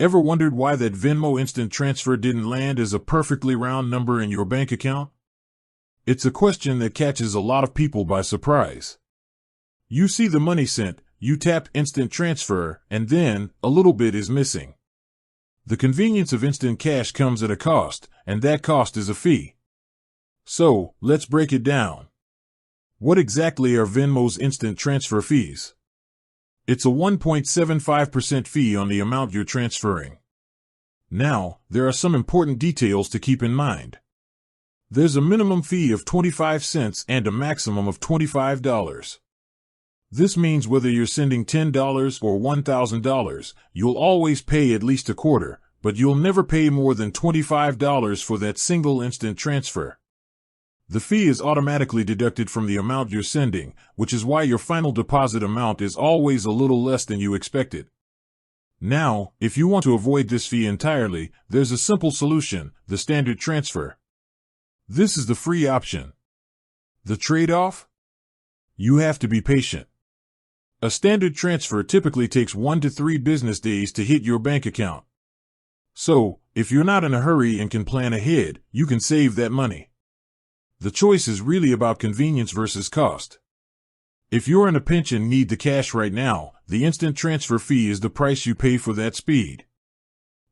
Ever wondered why that Venmo instant transfer didn't land as a perfectly round number in your bank account? It's a question that catches a lot of people by surprise. You see the money sent, you tap instant transfer, and then a little bit is missing. The convenience of instant cash comes at a cost, and that cost is a fee. So, let's break it down. What exactly are Venmo's instant transfer fees? It's a 1.75% fee on the amount you're transferring. Now, there are some important details to keep in mind. There's a minimum fee of 25 cents and a maximum of $25. This means whether you're sending $10 or $1,000, you'll always pay at least a quarter, but you'll never pay more than $25 for that single instant transfer. The fee is automatically deducted from the amount you're sending, which is why your final deposit amount is always a little less than you expected. Now, if you want to avoid this fee entirely, there's a simple solution: the standard transfer. This is the free option. The trade-off? You have to be patient. A standard transfer typically takes 1 to 3 business days to hit your bank account. So, if you're not in a hurry and can plan ahead, you can save that money. The choice is really about convenience versus cost. If you're in a pinch and need the cash right now, the instant transfer fee is the price you pay for that speed.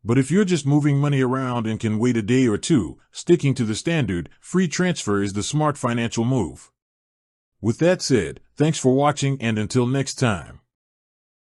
But if you're just moving money around and can wait a day or two, sticking to the standard, free transfer is the smart financial move. With that said, thanks for watching, and until next time.